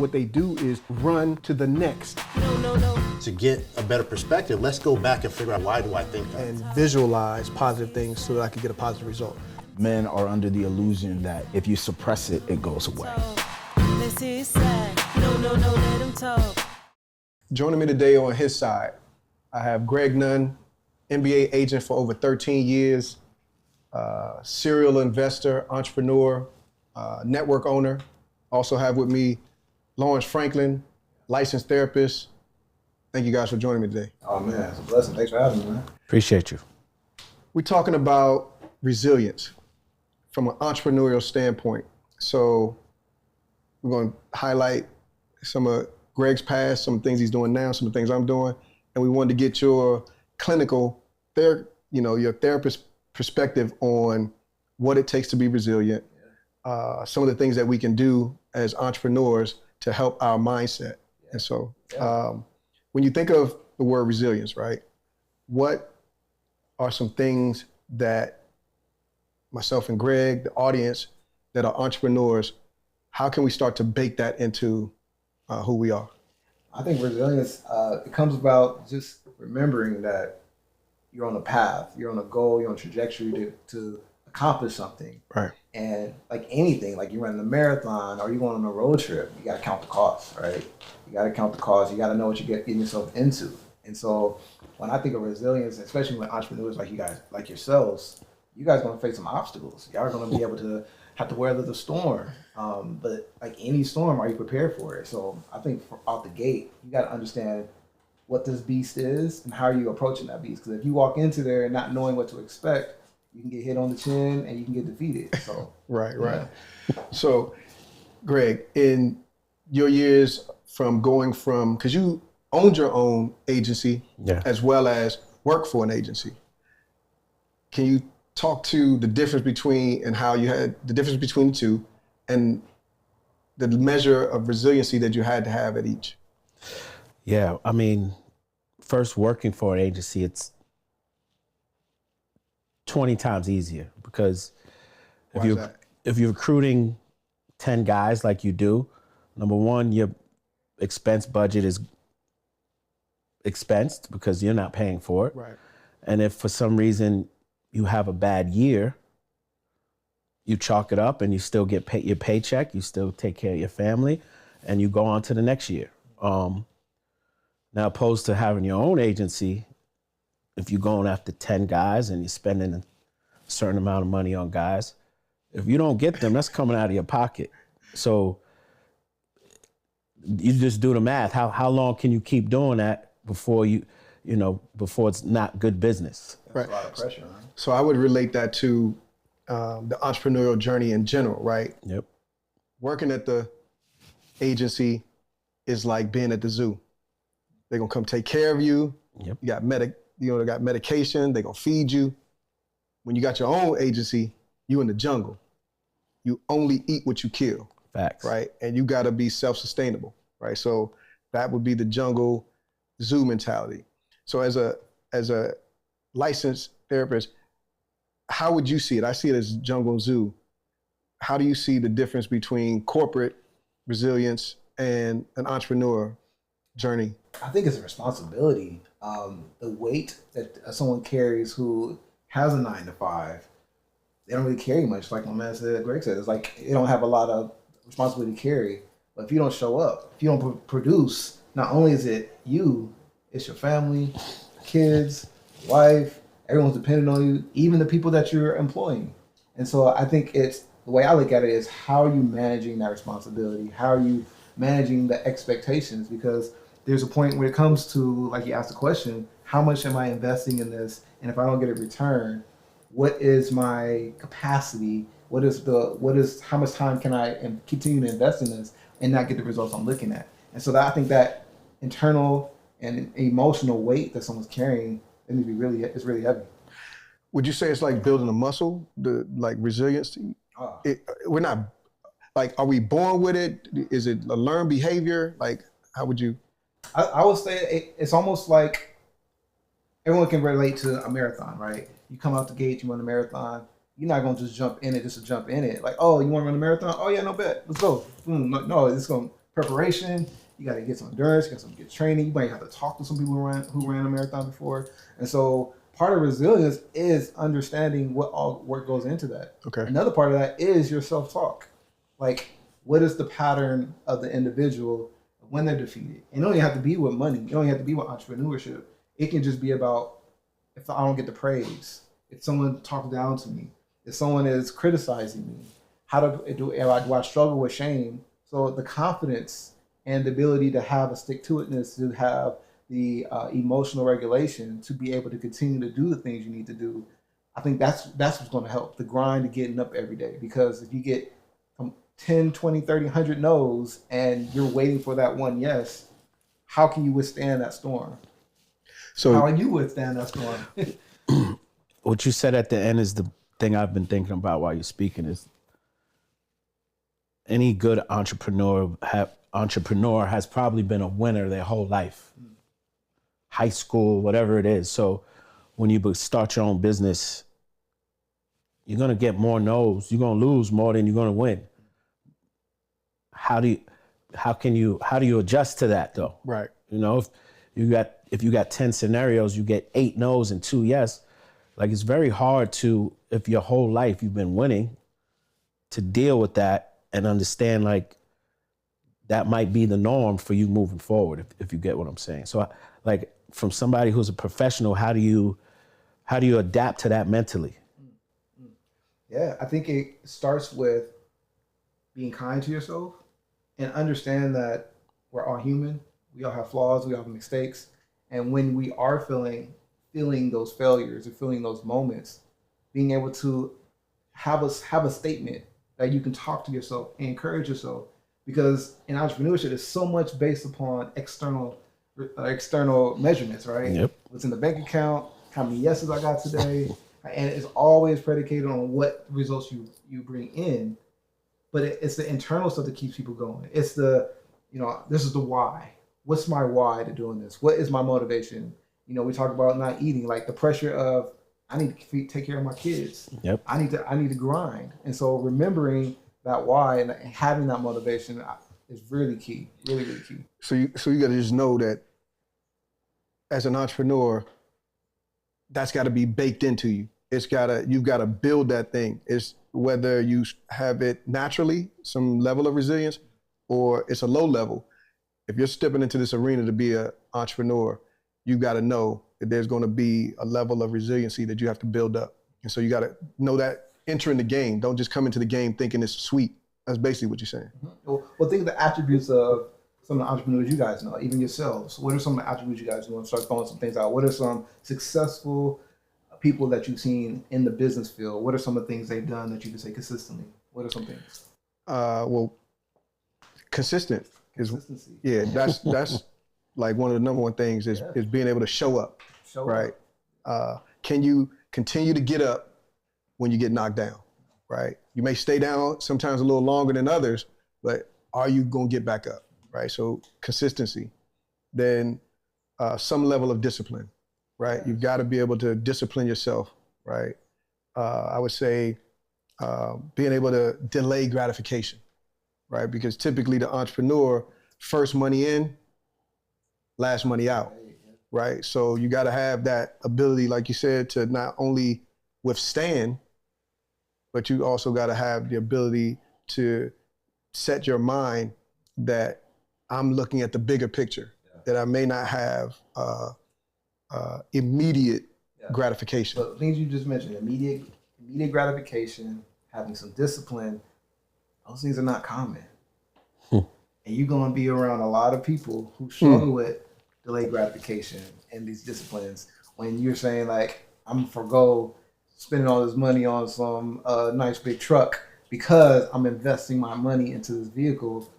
what they do is run to the next. No. To get a better perspective, let's go back and figure out why do I think that? And visualize positive things so that I can get a positive result. Men are under the illusion that if you suppress it, it goes away. This is sad. No, let him talk. Joining me today on HisSide, I have Greg Nunn, MBA agent for over 13 years, serial investor, entrepreneur, network owner. Also have with me Lawrence Franklin, licensed therapist. Thank you guys for joining me today. Oh man, it's a blessing. Thanks for having me, man. Appreciate you. We're talking about resilience from an entrepreneurial standpoint. So we're going to highlight some of Greg's past, some things he's doing now, some of the things I'm doing, and we wanted to get your clinical, your therapist perspective on what it takes to be resilient, some of the things that we can do as entrepreneurs to help our mindset. And so when you think of the word resilience, right, what are some things that myself and Greg, the audience, that are entrepreneurs, how can we start to bake that into who we are? I think resilience, it comes about just remembering that you're on a path, you're on a goal, you're on a trajectory to accomplish something. Right. And like anything, like you're running a marathon or you're going on a road trip, you got to count the costs, right? You got to count the costs. You got to know what you're getting yourself into. And so when I think of resilience, especially with entrepreneurs like you guys, like yourselves, you guys are going to face some obstacles. Y'all are going to be able to have to weather the storm. But like any storm, are you prepared for it? So I think out the gate, you got to understand what this beast is and how are you approaching that beast. Because if you walk into there and not knowing what to expect, you can get hit on the chin and you can get defeated. So Right. So Greg, in your years because you owned your own agency as well as work for an agency, can you talk to the difference between and how you had the difference between the two and the measure of resiliency that you had to have at each? Yeah, I mean, first working for an agency, it's 20 times easier because if you're recruiting 10 guys like you do, number one, your expense budget is expensed because you're not paying for it. Right. And if for some reason you have a bad year, you chalk it up and you still get your paycheck, you still take care of your family, and you go on to the next year. Now, opposed to having your own agency, if you're going after 10 guys and you're spending a certain amount of money on guys, if you don't get them, that's coming out of your pocket. So you just do the math. How long can you keep doing that before before it's not good business? Right. That's a lot of pressure, huh? So I would relate that to the entrepreneurial journey in general, right? Yep. Working at the agency is like being at the zoo. They're gonna come take care of you. Yep. You got they got medication. They're gonna feed you. When you got your own agency, you in the jungle. You only eat what you kill. Facts. Right? And you gotta be self-sustainable, right? So that would be the jungle zoo mentality. So as a licensed therapist, how would you see it? I see it as jungle zoo. How do you see the difference between corporate resilience and an entrepreneur journey? I think it's a responsibility. The weight that someone carries who has a 9-to-5, they don't really carry much. Like my man said, Greg said, it's like they don't have a lot of responsibility to carry. But if you don't show up, if you don't produce, not only is it you, it's your family, kids, wife, everyone's dependent on you, even the people that you're employing. And so I think the way I look at it is how are you managing that responsibility? How are you managing the expectations? Because there's a point when it comes to, like you asked the question, how much am I investing in this? And if I don't get a return, what is my capacity? How much time can I continue to invest in this and not get the results I'm looking at? And so I think that internal and emotional weight that someone's carrying, it's really heavy. Would you say it's like building a muscle, like resilience? We're not, like, are we born with it? Is it a learned behavior? Like, how would you? I would say it's almost like everyone can relate to a marathon, right? You come out the gate, you run a marathon. You're not going to just jump in it just to jump in it. Like, oh, you want to run a marathon? Oh, yeah, no bet. Let's go. No, it's going to preparation. You got to get some endurance. You got to get training. You might have to talk to some people who ran a marathon before. And so part of resilience is understanding what all work goes into that. Okay. Another part of that is your self-talk. Like, what is the pattern of the individual when they're defeated? And it don't even have to be with money. It don't even have to be with entrepreneurship. It can just be about, if I don't get the praise, if someone talks down to me, if someone is criticizing me, do I struggle with shame? So the confidence and the ability to have a stick-to-itness, to have the emotional regulation, to be able to continue to do the things you need to do, I think that's what's going to help. The grind of getting up every day. Because if you get 10, 20, 30, 100 no's and you're waiting for that one yes, how can you withstand that storm? So how do you withstand that storm? What you said at the end is the thing I've been thinking about while you're speaking is any good entrepreneur has probably been a winner their whole life. High school, whatever it is. So when you start your own business, you're going to get more no's. You're going to lose more than you're going to win. How do you adjust to that though? right. You know, if you got 10 scenarios, you get 8 no's and 2 yes. Like, it's very hard to, if your whole life you've been winning, to deal with that and understand like that might be the norm for you moving forward, if you get what I'm saying. So like, from somebody who's a professional, how do you adapt to that mentally? Yeah, I think it starts with being kind to yourself and understand that we're all human. We all have flaws. We all have mistakes. And when we are feeling those failures or feeling those moments, being able to have a statement that you can talk to yourself and encourage yourself. Because in entrepreneurship, it's so much based upon external measurements, right? Yep. What's in the bank account, how many yeses I got today, and it's always predicated on what results you bring in. But it's the internal stuff that keeps people going. It's this is the why. What's my why to doing this? What is my motivation? We talk about not eating, like the pressure of, I need to take care of my kids. Yep. I need to grind. And so remembering that why and having that motivation is really key, really, really key. So you got to just know that as an entrepreneur, that's got to be baked into you. You've got to build that thing. It's whether you have it naturally, some level of resilience, or it's a low level. If you're stepping into this arena to be an entrepreneur, you've got to know that there's going to be a level of resiliency that you have to build up. And so you got to know that entering the game. Don't just come into the game thinking it's sweet. That's basically what you're saying. Mm-hmm. Well, think of the attributes of some of the entrepreneurs you guys know, even yourselves. What are some of the attributes you guys know? And start throwing some things out. What are some successful people that you've seen in the business field? What are some of the things they've done that you can say consistently? What are some things? Well, consistent is, Consistency. yeah, that's like one of the number one things is being able to show up, right? Can you continue to get up when you get knocked down, right? You may stay down sometimes a little longer than others, but are you going to get back up, right? So consistency, then some level of discipline, right? You've got to be able to discipline yourself, right? I would say being able to delay gratification, right? Because typically the entrepreneur, first money in, last money out, right? So you got to have that ability, like you said, to not only withstand, but you also got to have the ability to set your mind that I'm looking at the bigger picture, that I may not have immediate gratification. But things you just mentioned, immediate gratification, having some discipline, those things are not common. And you're going to be around a lot of people who struggle with delayed gratification and these disciplines. When you're saying like, I'm forgo spending all this money on some nice big truck because I'm investing my money into this vehicle.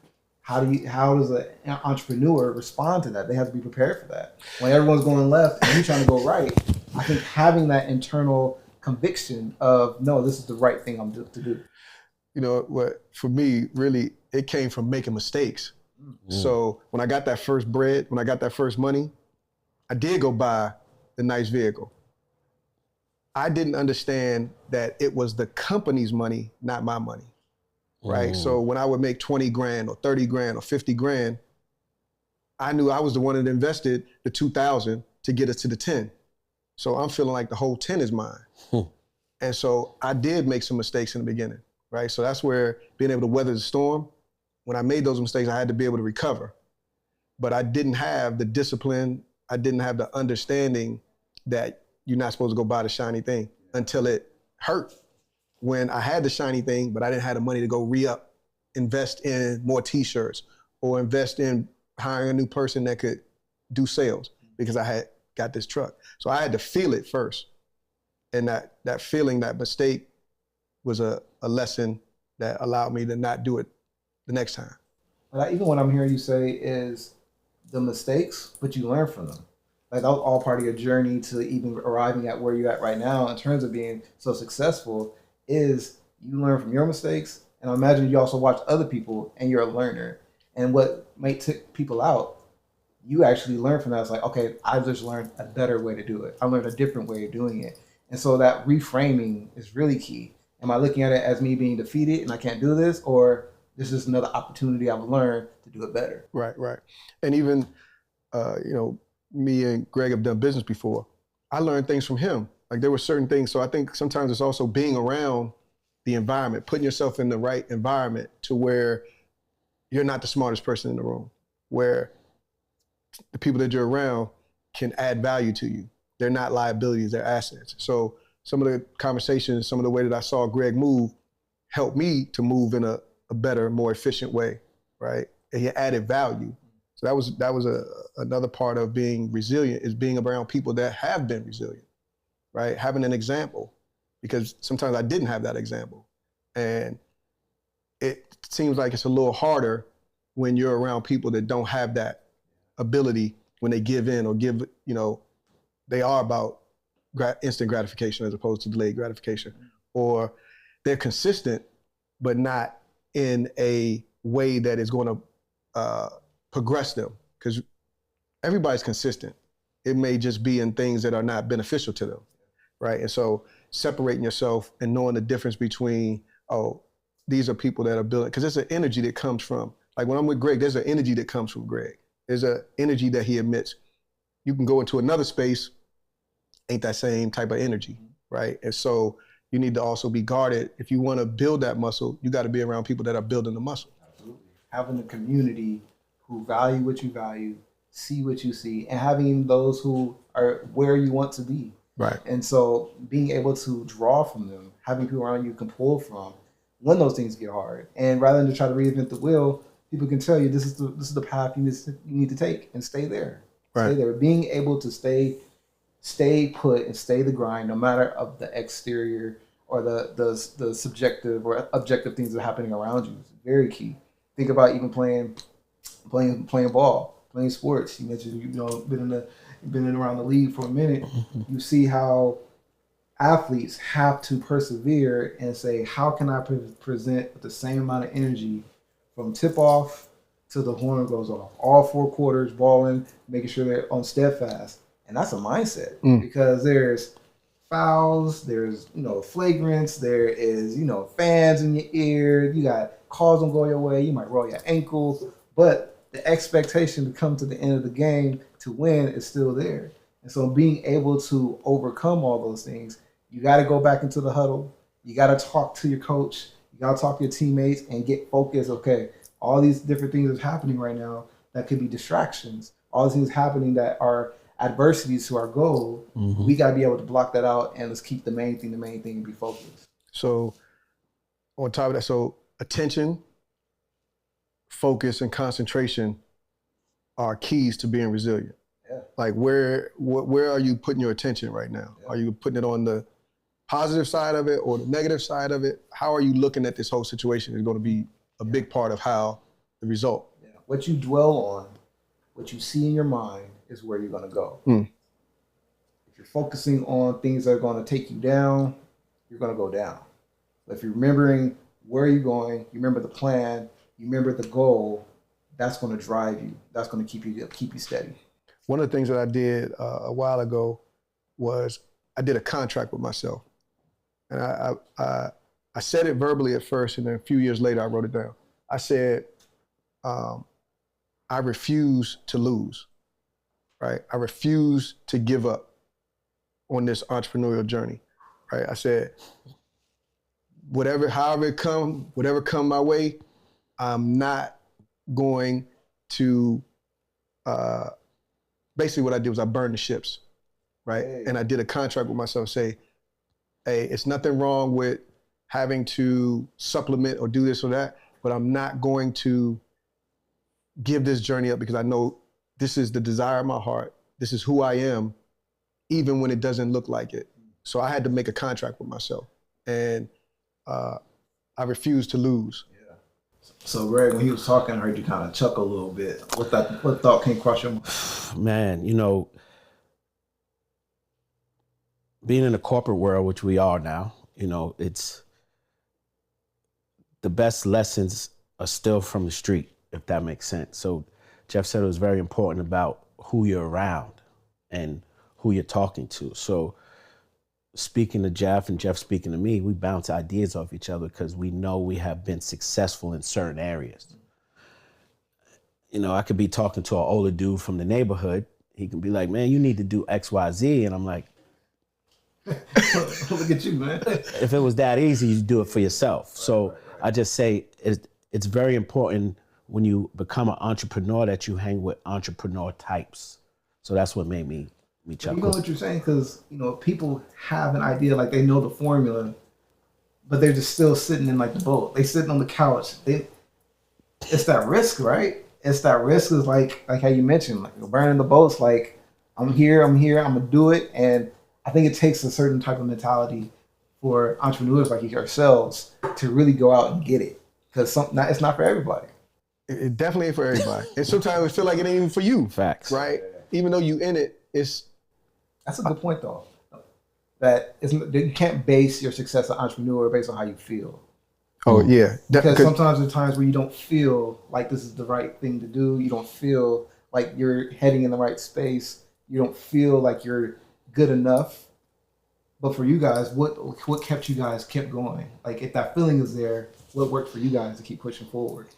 How does an entrepreneur respond to that? They have to be prepared for that. When everyone's going left and you're trying to go right, I think having that internal conviction of, no, this is the right thing I'm to do. You know what? For me, really, it came from making mistakes. So when I got that first bread, when I got that first money, I did go buy the nice vehicle. I didn't understand that it was the company's money, not my money. right? So when I would make 20 grand or 30 grand or 50 grand, I knew I was the one that invested the 2,000 to get us to the 10. So I'm feeling like the whole 10 is mine. And so I did make some mistakes in the beginning, right? So that's where being able to weather the storm, when I made those mistakes, I had to be able to recover. But I didn't have the discipline, I didn't have the understanding that you're not supposed to go buy the shiny thing until it hurt. When I had the shiny thing, but I didn't have the money to go re-up, invest in more t-shirts or invest in hiring a new person that could do sales because I had got this truck. So I had to feel it first. And that feeling, that mistake was a lesson that allowed me to not do it the next time. But even what I'm hearing you say is the mistakes, but you learn from them. Like that was all part of your journey to even arriving at where you're at right now in terms of being so successful is you learn from your mistakes. And I imagine you also watch other people and you're a learner. And what may take people out, you actually learn from that. It's like, okay, I just learned a better way to do it. I learned a different way of doing it. And so that reframing is really key. Am I looking at it as me being defeated and I can't do this, or this is another opportunity I've learned to do it better? Right, right. And even, me and Greg have done business before. I learned things from him. Like there were certain things. So I think sometimes it's also being around the environment, putting yourself in the right environment to where you're not the smartest person in the room, where the people that you're around can add value to you. They're not liabilities, they're assets. So some of the conversations, some of the way that I saw Greg move helped me to move in a better, more efficient way, right? And he added value. So that was another part of being resilient, is being around people that have been resilient, right? Having an example, because sometimes I didn't have that example. And it seems like it's a little harder when you're around people that don't have that ability when they give in or give, they are about instant gratification as opposed to delayed gratification. Or they're consistent, but not in a way that is going to progress them. Because everybody's consistent. It may just be in things that are not beneficial to them, right? And so separating yourself and knowing the difference between, these are people that are building, because there's an energy that comes from, like when I'm with Greg, there's an energy that comes from Greg. There's an energy that he emits. You can go into another space, ain't that same type of energy, right? And so you need to also be guarded. If you want to build that muscle, you got to be around people that are building the muscle. Absolutely. Having a community who value what you value, see what you see, and having those who are where you want to be. Right. And so being able to draw from them, having people around you can pull from when those things get hard. And rather than to try to reinvent the wheel, people can tell you this is the path you need to take, and stay there. Right. Stay there. Being able to stay put and stay the grind, no matter of the exterior or the subjective or objective things that are happening around you, is very key. Think about even playing ball, playing sports. You mentioned been in around the league for a minute. You see how athletes have to persevere and say, how can I present with the same amount of energy from tip off to the horn goes off, all 4 quarters, balling, making sure they're on steadfast. And that's a mindset because there's fouls, there's, flagrants, there is, fans in your ear, you got calls don't go your way, you might roll your ankle, but the expectation to come to the end of the game to win is still there. And so being able to overcome all those things, you got to go back into the huddle. You got to talk to your coach. You got to talk to your teammates and get focused. Okay, all these different things are happening right now that could be distractions. All these things happening that are adversities to our goal. We got to be able to block that out and let's keep the main thing and be focused. So on top of that, so attention, focus, and concentration are keys to being resilient. Yeah. Like where are you putting your attention right now? Yeah. Are you putting it on the positive side of it or the negative side of it? How are you looking at this whole situation is going to be a big part of how the result. Yeah. What you dwell on, what you see in your mind is where you're going to go. If you're focusing on things that are going to take you down, you're going to go down. But if you're remembering where you're going, you remember the plan, you remember the goal, that's going to drive you. That's going to keep you steady. One of the things that I did a while ago was I did a contract with myself. And I I said it verbally at first, and then a few years later, I wrote it down. I said, I refuse to lose, right? I refuse to give up on this entrepreneurial journey, right? I said, however it come, whatever come my way, I'm not going to, basically what I did was I burned the ships, right? Hey. And I did a contract with myself, say, hey, it's nothing wrong with having to supplement or do this or that, but I'm not going to give this journey up because I know this is the desire of my heart. This is who I am, even when it doesn't look like it. So I had to make a contract with myself, and I refused to lose. Yeah. So Greg, when he was talking, I heard you kind of chuckle a little bit. What thought came across your mind? Man, you know, being in the corporate world, which we are now, you know, it's the best lessons are still from the street, if that makes sense. So Jeff said it was very important about who you're around and who you're talking to. So speaking to Jeff and Jeff speaking to me, we bounce ideas off each other because we know we have been successful in certain areas. You know, I could be talking to an older dude from the neighborhood. He can be like, man, you need to do X, Y, Z. And I'm like, Look at you, man. if it was that easy, you do it for yourself. So I just say it's very important when you become an entrepreneur that you hang with entrepreneur types. So that's what made me chuckle. You know what you're saying? Because, you know, people have an idea, like they know the formula, but they're just still sitting in like the boat. They sitting on the couch. It's that risk, right? It's that risk is like how you mentioned, like you're burning the boats. Like I'm here, I'm gonna do it. And I think it takes a certain type of mentality for entrepreneurs like yourselves to really go out and get it, because it's not for everybody. It definitely ain't for everybody. And sometimes we feel like it ain't even for you. Facts. Right? Even though you in it, That's a good point, though. That you can't base your success as an entrepreneur based on how you feel. oh yeah. Because sometimes there are times where you don't feel like this is the right thing to do. You don't feel like you're heading in the right space. You don't feel like you're good enough. But for you guys, what kept you guys kept going? Like if that feeling is there, what worked for you guys to keep pushing forward?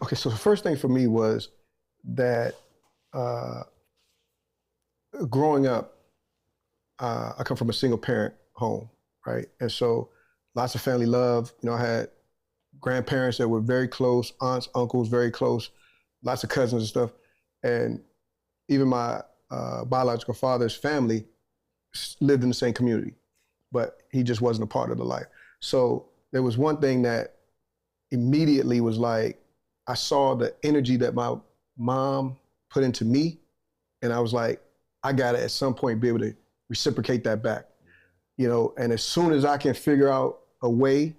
Okay, so the first thing for me was that growing up, I come from a single parent home, right? And so lots of family love. You know, I had grandparents that were very close, aunts, uncles, very close, lots of cousins and stuff. And even my biological father's family lived in the same community, but he just wasn't a part of the life. So there was one thing that immediately was like, I saw the energy that my mom put into me, and I was like, I gotta at some point be able to reciprocate that back, you know. And as soon as I can figure out a way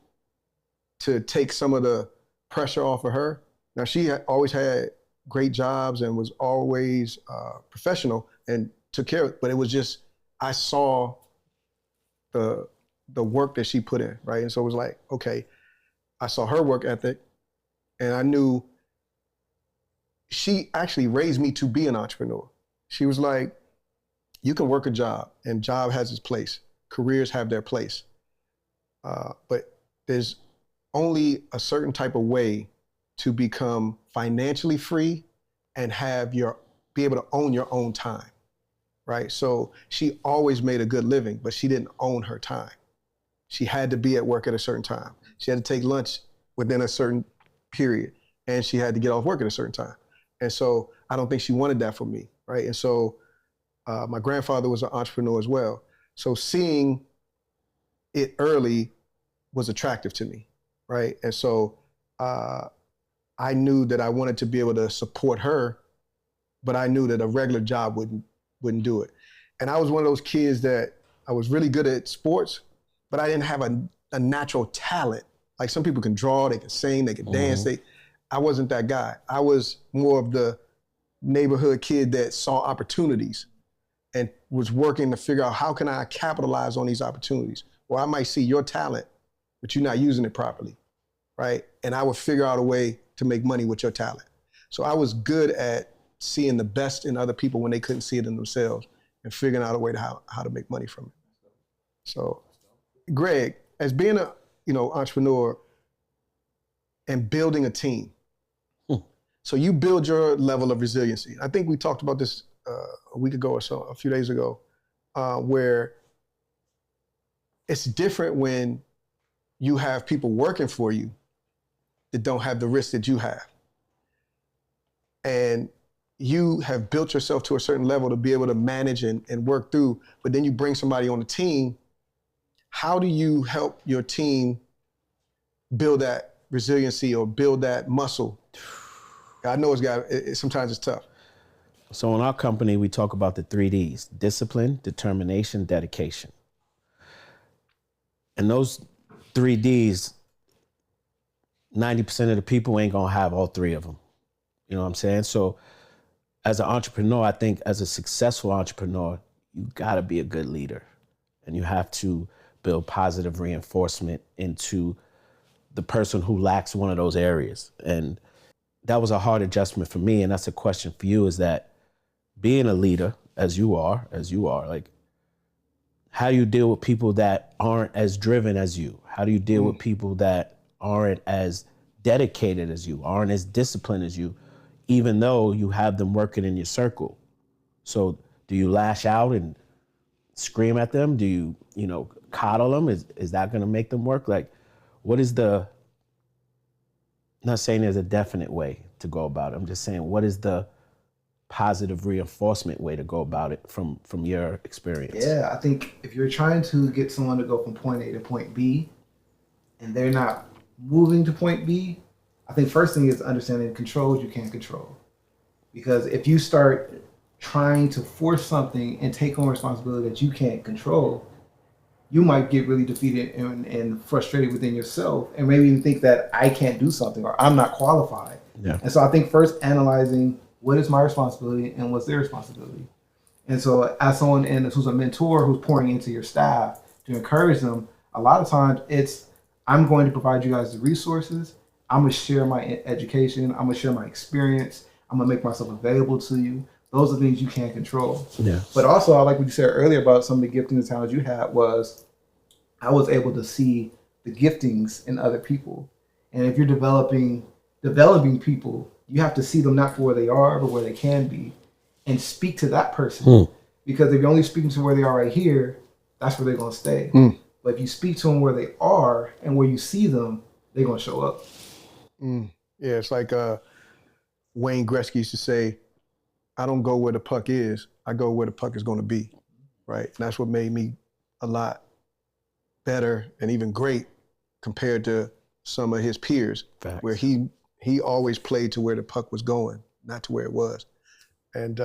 to take some of the pressure off of her. Now she always had great jobs and was always professional and took care of it, but it was just, I saw the work that she put in, right? And so it was like, okay, I saw her work ethic, and I knew she actually raised me to be an entrepreneur. She was like, you can work a job, and job has its place. Careers have their place. But there's only a certain type of way to become financially free and be able to own your own time, right? So she always made a good living, but she didn't own her time. She had to be at work at a certain time. She had to take lunch within a certain period, and she had to get off work at a certain time. And so I don't think she wanted that for me, right? And so my grandfather was an entrepreneur as well. So seeing it early was attractive to me, right? And so I knew that I wanted to be able to support her, but I knew that a regular job wouldn't do it. And I was one of those kids that I was really good at sports, but I didn't have a natural talent. Like some people can draw, they can sing, they can dance. I wasn't that guy. I was more of the neighborhood kid that saw opportunities and was working to figure out how can I capitalize on these opportunities. Well, I might see your talent, but you're not using it properly, right? And I would figure out a way to make money with your talent. So I was good at seeing the best in other people when they couldn't see it in themselves and figuring out a way to how to make money from it. So, Greg, as being a entrepreneur and building a team. So you build your level of resiliency. I think we talked about this a week ago or so, a few days ago, where it's different when you have people working for you that don't have the risk that you have. And you have built yourself to a certain level to be able to manage and work through, but then you bring somebody on the team. How do you help your team build that resiliency or build that muscle? I know sometimes it's tough. So in our company, we talk about the 3 Ds: discipline, determination, dedication. And those 3 Ds, 90% of the people ain't gonna have all 3 of them. You know what I'm saying? So as an entrepreneur, I think as a successful entrepreneur, you gotta be a good leader. And you have to build positive reinforcement into the person who lacks one of those areas. And that was a hard adjustment for me. And that's a question for you, is that being a leader, as you are, like, how do you deal with people that aren't as driven as you? How do you deal with people that aren't as dedicated as you, aren't as disciplined as you, even though you have them working in your circle? So do you lash out and scream at them? Do you, coddle them? Is that gonna make them work? Like, what is I'm not saying there's a definite way to go about it. I'm just saying, what is the positive reinforcement way to go about it from your experience? Yeah, I think if you're trying to get someone to go from point A to point B and they're not moving to point B, I think first thing is understanding controls you can't control. Because if you start trying to force something and take on responsibility that you can't control, you might get really defeated and frustrated within yourself, and maybe even think that I can't do something or I'm not qualified. Yeah. And so I think first analyzing what is my responsibility and what's their responsibility. And so as someone who's a mentor who's pouring into your staff to encourage them, a lot of times it's, I'm going to provide you guys the resources. I'm going to share my education. I'm going to share my experience. I'm going to make myself available to you. Those are things you can't control. Yeah. But also, I like what you said earlier about some of the giftings and talents you had was I was able to see the giftings in other people. And if you're developing people, you have to see them not for where they are, but where they can be, and speak to that person. Because if you're only speaking to where they are right here, that's where they're going to stay. But if you speak to them where they are and where you see them, they're going to show up. Yeah, it's like Wayne Gretzky used to say, I don't go where the puck is, I go where the puck is going to be, right? And that's what made me a lot better and even great compared to some of his peers. Facts. Where he always played to where the puck was going, not to where it was. And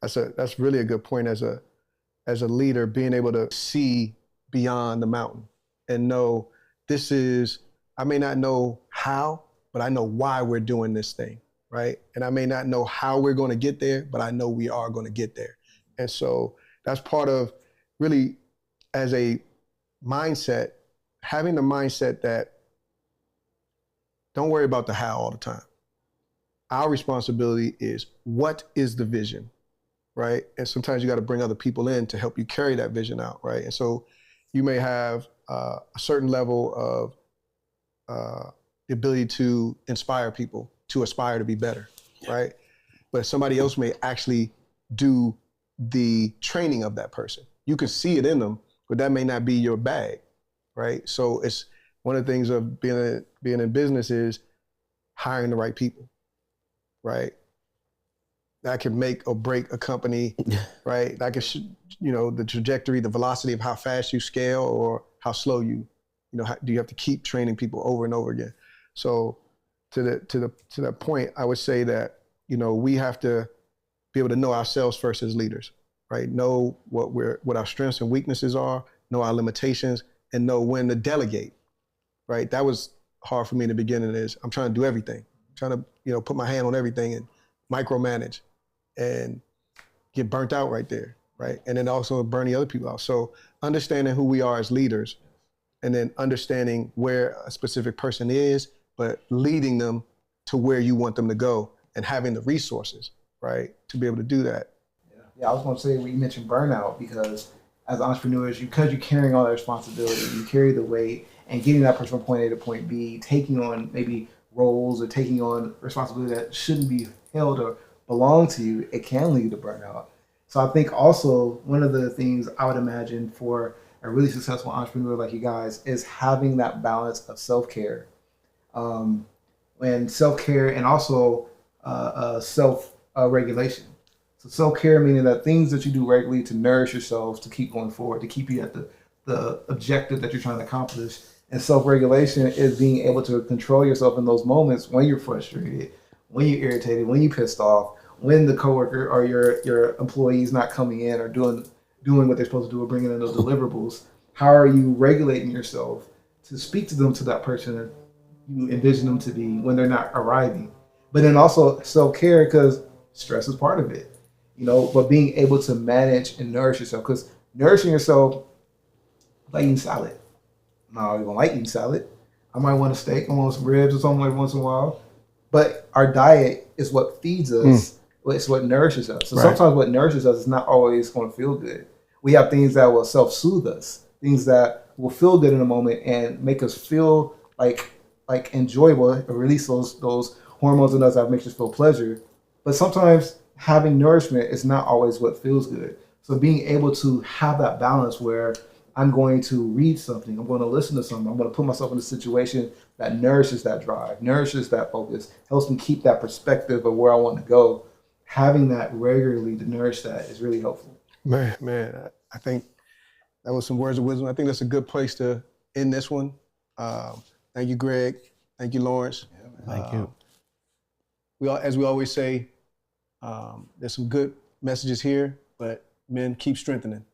that's really a good point as a leader, being able to see beyond the mountain and know I may not know how, but I know why we're doing this thing, right? And I may not know how we're going to get there, but I know we are going to get there. And so that's part of really, as a mindset, having the mindset that don't worry about the how all the time. Our responsibility is, what is the vision, right? And sometimes you got to bring other people in to help you carry that vision out, right? And so you may have a certain level of the ability to inspire people to aspire to be better, right? But somebody else may actually do the training of that person. You can see it in them, but that may not be your bag, right? So it's one of the things of being in business is hiring the right people, right? That can make or break a company, right? That can, the trajectory, the velocity of how fast you scale or how slow do you have to keep training people over and over again? So to that point, I would say that, we have to be able to know ourselves first as leaders, right? Know what our strengths and weaknesses are, know our limitations, and know when to delegate, right? That was hard for me in the beginning. Is I'm trying to do everything, trying to, put my hand on everything and micromanage and get burnt out right there, right? And then also burning other people out. So understanding who we are as leaders and then understanding where a specific person is, but leading them to where you want them to go and having the resources, right, to be able to do that. Yeah, I was going to say, when you mentioned burnout, because as entrepreneurs, because you're carrying all that responsibility, you carry the weight, and getting that person from point A to point B, taking on maybe roles or taking on responsibility that shouldn't be held or belong to you, it can lead to burnout. So I think also one of the things I would imagine for a really successful entrepreneur like you guys is having that balance of self-care, and self-care and also self-regulation. So self-care meaning that things that you do regularly to nourish yourself, to keep going forward, to keep you at the objective that you're trying to accomplish. And self-regulation is being able to control yourself in those moments when you're frustrated, when you're irritated, when you're pissed off, when the coworker or your employee is not coming in or doing what they're supposed to do or bringing in those deliverables. How are you regulating yourself to speak to them, to that person you envision them to be when they're not arriving? But then also self-care, because stress is part of it, but being able to manage and nourish yourself, because nourishing yourself, like eating salad. No, you don't like eating salad. I might want a steak, I want some ribs or something every once in a while. But our diet is what feeds us. It's what nourishes us. So sometimes what nourishes us is not always going to feel good. We have things that will self-soothe us, things that will feel good in a moment and make us feel like enjoyable, or release those hormones in us that makes us feel pleasure. But sometimes having nourishment is not always what feels good. So being able to have that balance where I'm going to read something, I'm going to listen to something, I'm going to put myself in a situation that nourishes that drive, nourishes that focus, helps me keep that perspective of where I want to go. Having that regularly to nourish that is really helpful. Man, I think that was some words of wisdom. I think that's a good place to end this one. Thank you, Greg. Thank you, Lawrence. Thank you. As we always say, there's some good messages here, but men, keep strengthening.